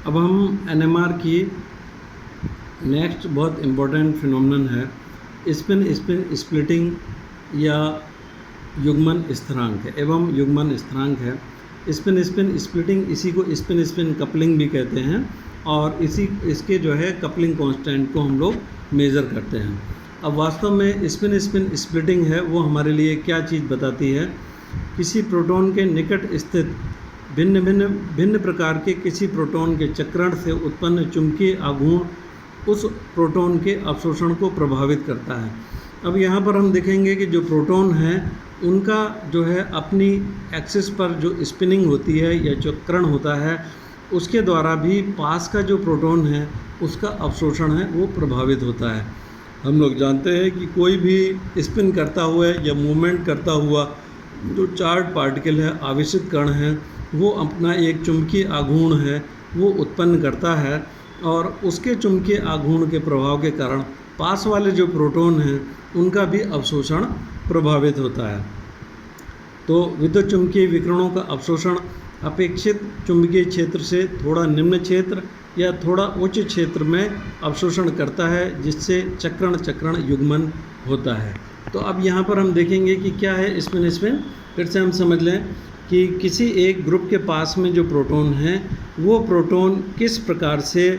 अब हम एनएमआर की नेक्स्ट बहुत इम्पोर्टेंट फिनोमेनन है स्पिन स्पिन स्प्लिटिंग या युग्मन स्थिरांक है एवं युग्मन स्थिरांक है। स्पिन स्पिन स्प्लिटिंग, इसी को स्पिन स्पिन कपलिंग भी कहते हैं और इसके जो है कपलिंग कांस्टेंट को हम लोग मेज़र करते हैं। अब वास्तव में स्पिन स्पिन स्प्लिटिंग है वो हमारे लिए क्या चीज़ बताती है, किसी प्रोटॉन के निकट स्थित भिन्न प्रकार के किसी प्रोटॉन के चक्रण से उत्पन्न चुंबकीय आघूर्ण उस प्रोटॉन के अवशोषण को प्रभावित करता है। अब यहाँ पर हम देखेंगे कि जो प्रोटॉन हैं उनका जो है अपनी एक्सिस पर जो स्पिनिंग होती है या चक्रण होता है उसके द्वारा भी पास का जो प्रोटॉन है उसका अवशोषण है वो प्रभावित होता है। हम लोग जानते हैं कि कोई भी स्पिन करता हुआ या मूवमेंट करता हुआ जो चार्ज पार्टिकल है, आवेशित कण है, वो अपना एक चुंबकीय आघूर्ण है वो उत्पन्न करता है और उसके चुंबकीय आघूर्ण के प्रभाव के कारण पास वाले जो प्रोटॉन हैं उनका भी अवशोषण प्रभावित होता है। तो विद्युत चुंबकीय विकिरणों का अवशोषण अपेक्षित चुंबकीय क्षेत्र से थोड़ा निम्न क्षेत्र या थोड़ा उच्च क्षेत्र में अवशोषण करता है, जिससे चक्रण युग्मन होता है। तो अब यहाँ पर हम देखेंगे कि क्या है स्पिन स्पिन। फिर से हम समझ लें कि किसी एक ग्रुप के पास में जो प्रोटॉन हैं वो प्रोटॉन किस प्रकार से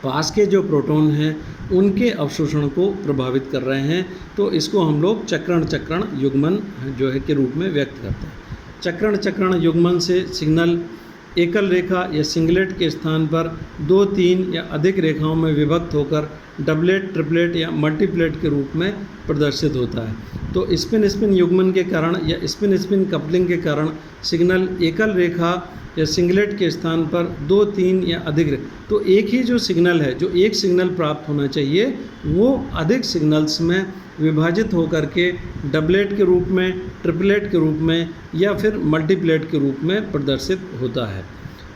पास के जो प्रोटॉन हैं उनके अवशोषण को प्रभावित कर रहे हैं। तो इसको हम लोग चक्रण युग्मन जो है के रूप में व्यक्त करते हैं। चक्रण युग्मन से सिग्नल एकल रेखा या सिंगलेट के स्थान पर 2, 3 या अधिक रेखाओं में विभक्त होकर डबलेट, ट्रिपलेट या मल्टीप्लेट के रूप में प्रदर्शित होता है। तो स्पिन स्पिन युग्मन के कारण या स्पिन स्पिन कपलिंग के कारण सिग्नल एकल रेखा या सिंगलेट के स्थान पर 2, 3 या अधिक तो एक ही जो सिग्नल है, जो एक सिग्नल प्राप्त होना चाहिए वो अधिक सिग्नल्स में विभाजित होकर के डबलेट के रूप में, ट्रिपलेट के रूप में या फिर मल्टीप्लेट के रूप में प्रदर्शित होता है।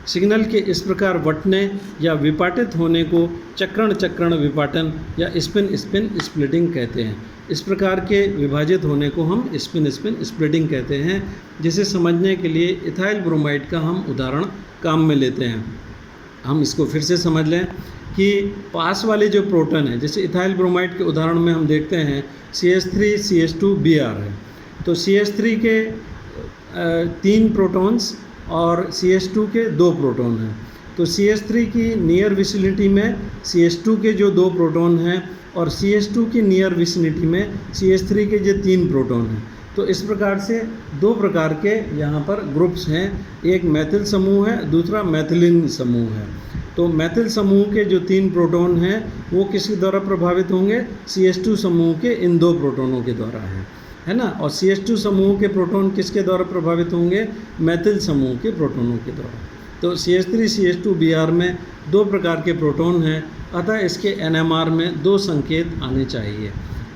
सिग्नल के इस प्रकार बंटने या विपाटित होने को चक्रण विपाटन या स्पिन स्पिन स्प्लिटिंग कहते हैं। इस प्रकार के विभाजित होने को हम स्पिन स्पिन स्प्लिटिंग कहते हैं, जिसे समझने के लिए इथाइल ब्रोमाइड का हम उदाहरण काम में लेते हैं। हम इसको फिर से समझ लें कि पास वाले जो प्रोटॉन है, जैसे इथाइल ब्रोमाइड के उदाहरण में हम देखते हैं CH3 CH2 Br है। तो CH3 के 3 प्रोटॉन्स और CH2 के 2 प्रोटॉन हैं। तो CH3 की नियर विसिनिटी में CH2 के जो 2 प्रोटॉन हैं और CH2 की नियर विसिनिटी में CH3 के जो 3 प्रोटॉन हैं। तो इस प्रकार से 2 प्रकार के यहाँ पर ग्रुप्स हैं, एक मैथिल समूह है, दूसरा मैथिलिन समूह है। तो मैथिल समूह के जो 3 प्रोटॉन हैं वो किसके द्वारा प्रभावित होंगे, CH2 समूह के इन 2 प्रोटॉनों के द्वारा है ना। और CH2 समूह के प्रोटॉन किसके द्वारा प्रभावित होंगे, मैथिल समूह के प्रोटॉनों के द्वारा। तो CH3 CH2 Br में 2 प्रकार के प्रोटॉन हैं, अतः इसके NMR में 2 संकेत आने चाहिए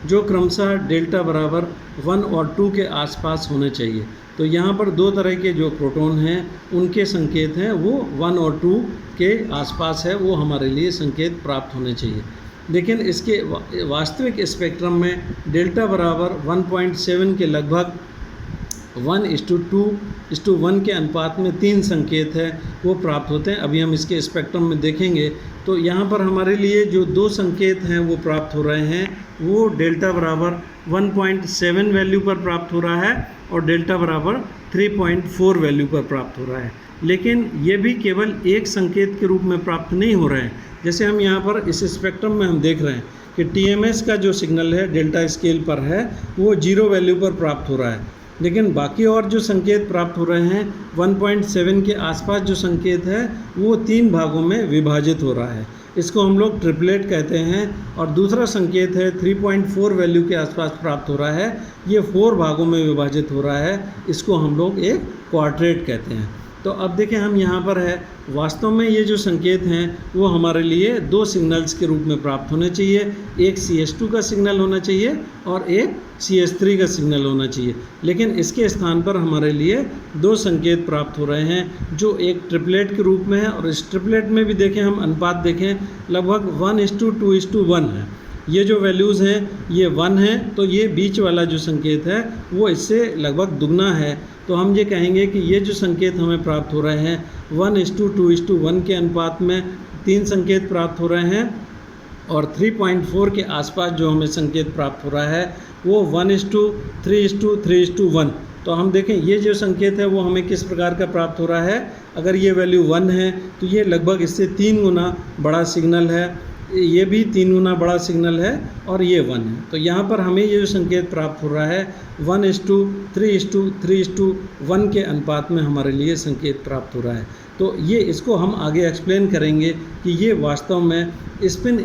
जो क्रमशः डेल्टा बराबर 1 और 2 के आसपास होने चाहिए। तो यहाँ पर 2 तरह के जो प्रोटॉन हैं उनके संकेत हैं वो 1 और 2 के आसपास है, वो हमारे लिए संकेत प्राप्त होने चाहिए। लेकिन इसके वास्तविक स्पेक्ट्रम में डेल्टा बराबर 1.7 के लगभग 1:2:1 के अनुपात में 3 संकेत है वो प्राप्त होते हैं। अभी हम इसके स्पेक्ट्रम में देखेंगे तो यहाँ पर हमारे लिए जो 2 संकेत हैं वो प्राप्त हो रहे हैं, वो डेल्टा बराबर 1.7 वैल्यू पर प्राप्त हो रहा है और डेल्टा बराबर 3.4 वैल्यू पर प्राप्त हो रहा है। लेकिन ये भी केवल एक संकेत के रूप में प्राप्त नहीं हो रहे हैं। जैसे हम यहाँ पर इस स्पेक्ट्रम में हम देख रहे हैं कि TMS का जो सिग्नल है डेल्टा स्केल पर है वो 0 वैल्यू पर प्राप्त हो रहा है, लेकिन बाकी और जो संकेत प्राप्त हो रहे हैं 1.7 के आसपास जो संकेत है वो 3 भागों में विभाजित हो रहा है। इसको हम लोग ट्रिपलेट कहते हैं। और दूसरा संकेत है 3.4 वैल्यू के आसपास प्राप्त हो रहा है, ये 4 भागों में विभाजित हो रहा है, इसको हम लोग एक क्वाड्रेट कहते हैं। तो अब देखें हम यहाँ पर है, वास्तव में ये जो संकेत हैं वो हमारे लिए 2 सिग्नल्स के रूप में प्राप्त होने चाहिए, एक CH2 का सिग्नल होना चाहिए और एक CH3 का सिग्नल होना चाहिए। लेकिन इसके स्थान पर हमारे लिए 2 संकेत प्राप्त हो रहे हैं जो एक ट्रिपलेट के रूप में है। और इस ट्रिपलेट में भी देखें हम अनुपात देखें लगभग 1:2:1 है। ये जो वैल्यूज़ हैं ये 1 है, तो ये बीच वाला जो संकेत है वो इससे लगभग दुगना है। तो हम ये कहेंगे कि ये जो संकेत हमें प्राप्त हो रहे हैं 1:2:1 के अनुपात में 3 संकेत प्राप्त हो रहे हैं, और 3.4 के आसपास जो हमें संकेत प्राप्त हो रहा है वो 1:3:3:1। तो हम देखें ये जो संकेत है वो हमें किस प्रकार का प्राप्त हो रहा है। अगर ये वैल्यू 1 है तो ये लगभग इससे 3 गुना बड़ा सिग्नल है, ये भी 3 गुना बड़ा सिग्नल है, और ये 1 है। तो यहाँ पर हमें ये जो संकेत प्राप्त हो रहा है 1:3:3:1 के अनुपात में हमारे लिए संकेत प्राप्त हो रहा है। तो ये इसको हम आगे एक्सप्लेन करेंगे कि ये वास्तव में स्पिन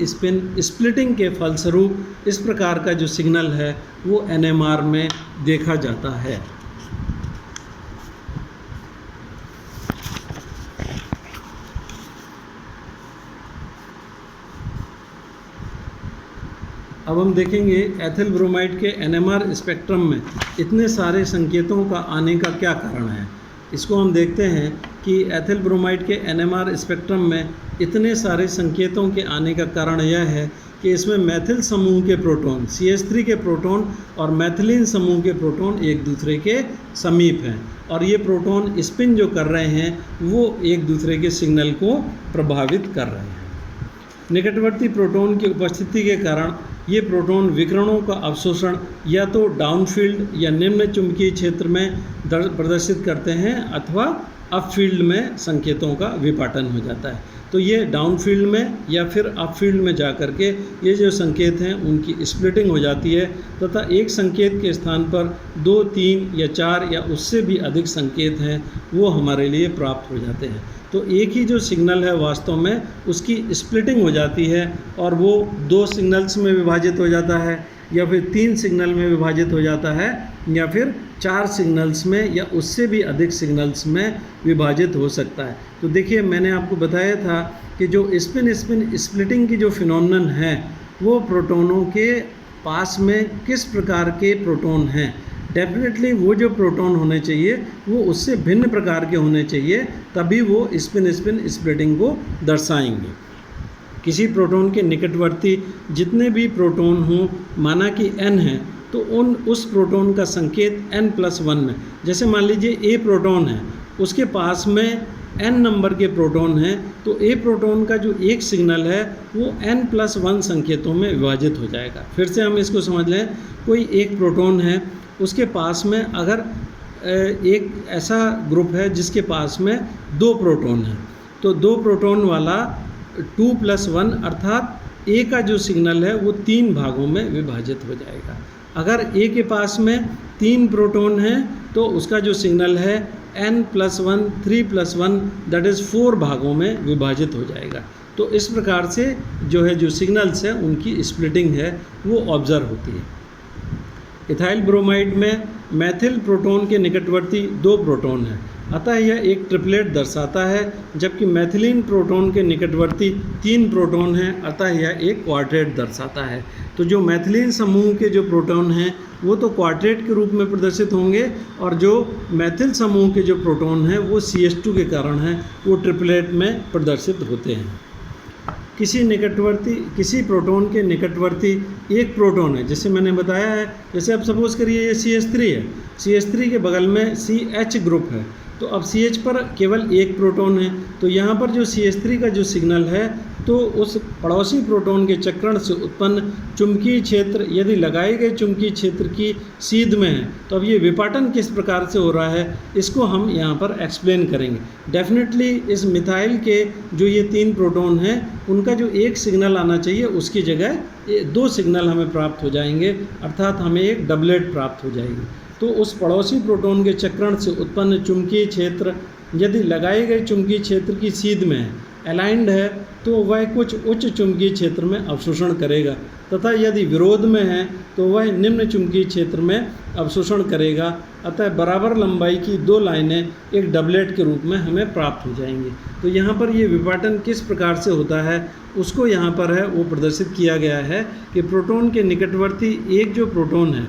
स्प्लिटिंग के फलस्वरूप इस प्रकार का जो सिग्नल है वो NMR में देखा जाता है। अब हम देखेंगे एथिल ब्रोमाइड के NMR स्पेक्ट्रम में इतने सारे संकेतों का आने का क्या कारण है। इसको हम देखते हैं कि एथिल ब्रोमाइड के NMR स्पेक्ट्रम में इतने सारे संकेतों के आने का कारण यह है कि इसमें मैथिल समूह के प्रोटॉन CH3 के प्रोटॉन और मैथिलीन समूह के प्रोटॉन एक दूसरे के समीप हैं, और ये प्रोटॉन स्पिन जो कर रहे हैं वो एक दूसरे के सिग्नल को प्रभावित कर रहे हैं। निकटवर्ती प्रोटॉन की उपस्थिति के कारण ये प्रोटॉन विकिरणों का अवशोषण या तो डाउनफील्ड या निम्न चुंबकीय क्षेत्र में प्रदर्शित करते हैं, अथवा अपफील्ड में संकेतों का विपाटन हो जाता है। तो ये डाउनफील्ड में या फिर अपफील्ड में जा कर के ये जो संकेत हैं उनकी स्प्लिटिंग हो जाती है, तथा एक संकेत के स्थान पर 2, 3 या 4 या उससे भी अधिक संकेत हैं वो हमारे लिए प्राप्त हो जाते हैं। तो एक ही जो सिग्नल है वास्तव में उसकी स्प्लिटिंग हो जाती है, और वो 2 सिग्नल्स में विभाजित हो जाता है, या फिर 3 सिग्नल में विभाजित हो जाता है, या फिर 4 सिग्नल्स में या उससे भी अधिक सिग्नल्स में विभाजित हो सकता है। तो देखिए मैंने आपको बताया था कि जो स्पिन स्प्लिटिंग की जो फिनोमेनन है वो प्रोटोनों के पास में किस प्रकार के प्रोटॉन हैं। डेफिनेटली वो जो प्रोटॉन होने चाहिए वो उससे भिन्न प्रकार के होने चाहिए, तभी वो स्पिन स्प्लिटिंग को दर्शाएंगे। किसी प्रोटॉन के निकटवर्ती जितने भी प्रोटॉन हों, माना कि n है, तो उस प्रोटॉन का संकेत n+1 में, जैसे मान लीजिए A प्रोटॉन है, उसके पास में n नंबर के प्रोटॉन हैं, तो A प्रोटॉन का जो एक सिग्नल है वो n+1 संकेतों में विभाजित हो जाएगा। फिर से हम इसको समझ लें, कोई एक प्रोटॉन है, उसके पास में अगर एक ऐसा ग्रुप है जिसके पास में 2 प्रोटॉन हैं, तो 2 प्रोटॉन वाला 2+1 अर्थात A का जो सिग्नल है वो 3 भागों में विभाजित हो जाएगा। अगर A के पास में 3 प्रोटॉन हैं तो उसका जो सिग्नल है n+1 3+1 दैट इज़ 4 भागों में विभाजित हो जाएगा। तो इस प्रकार से जो है जो सिग्नल्स है उनकी स्प्लिटिंग है वो ऑब्जर्व होती है। इथाइल ब्रोमाइड में मैथिल प्रोटॉन के निकटवर्ती 2 प्रोटॉन हैं, अतः यह एक ट्रिपलेट दर्शाता है, जबकि मैथिलीन प्रोटॉन के निकटवर्ती 3 प्रोटॉन हैं, अतः यह एक क्वार्टेट दर्शाता है। तो जो मैथिलीन समूह के जो प्रोटॉन हैं वो तो क्वार्टेट के रूप में प्रदर्शित होंगे, और जो मैथिल समूह के जो प्रोटॉन हैं वो CH2 के कारण हैं, वो ट्रिपलेट में प्रदर्शित होते हैं। किसी प्रोटॉन के निकटवर्ती एक प्रोटॉन है, जैसे मैंने बताया है, जैसे अब सपोज करिए ये CH3 है, CH3 के बगल में CH ग्रुप है, तो अब CH पर केवल एक प्रोटॉन है, तो यहाँ पर जो CH3 का जो सिग्नल है तो उस पड़ोसी प्रोटॉन के चक्रण से उत्पन्न चुंबकीय क्षेत्र यदि लगाए गए चुंबकीय क्षेत्र की सीध में है, तो अब ये विपाटन किस प्रकार से हो रहा है इसको हम यहाँ पर एक्सप्लेन करेंगे। डेफिनेटली इस मिथाइल के जो ये 3 प्रोटॉन हैं उनका जो एक सिग्नल आना चाहिए उसकी जगह 2 सिग्नल हमें प्राप्त हो जाएंगे, अर्थात हमें एक डबलेट प्राप्त हो जाएगी। तो उस पड़ोसी प्रोटॉन के चक्रण से उत्पन्न चुंबकीय क्षेत्र यदि लगाए गए चुंबकीय क्षेत्र की सीध में है, अलाइंड है, तो वह कुछ उच्च चुंबकीय क्षेत्र में अवशोषण करेगा, तथा यदि विरोध में है तो वह निम्न चुंबकीय क्षेत्र में अवशोषण करेगा। अतः बराबर लंबाई की 2 लाइनें एक डबलेट के रूप में हमें प्राप्त हो जाएंगी। तो यहाँ पर ये विपाटन किस प्रकार से होता है उसको यहाँ पर है वो प्रदर्शित किया गया है कि प्रोटॉन के निकटवर्ती एक जो प्रोटॉन है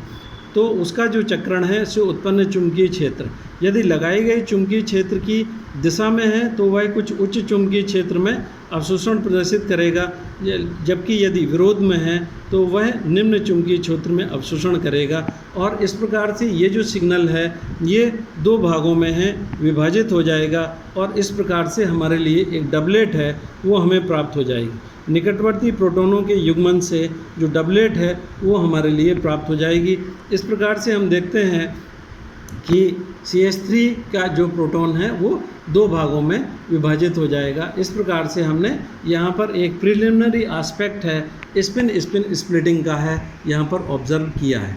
तो उसका जो चक्रण है से उत्पन्न चुंबकीय क्षेत्र यदि लगाई गई चुंबकीय क्षेत्र की दिशा में है तो वह कुछ उच्च चुंबकीय क्षेत्र में अवशोषण प्रदर्शित करेगा, जबकि यदि विरोध में है तो वह निम्न चुंबकीय क्षेत्र में अवशोषण करेगा। और इस प्रकार से ये जो सिग्नल है ये दो भागों में है विभाजित हो जाएगा और इस प्रकार से हमारे लिए एक डबलेट है वो हमें प्राप्त हो जाएगी। निकटवर्ती प्रोटॉनों के युग्मन से जो डबलेट है वो हमारे लिए प्राप्त हो जाएगी। इस प्रकार से हम देखते हैं कि CH3 का जो प्रोटॉन है वो दो भागों में विभाजित हो जाएगा। इस प्रकार से हमने यहाँ पर एक प्रिलिमिनरी एस्पेक्ट है स्पिन स्प्लिटिंग का है यहाँ पर ऑब्जर्व किया है।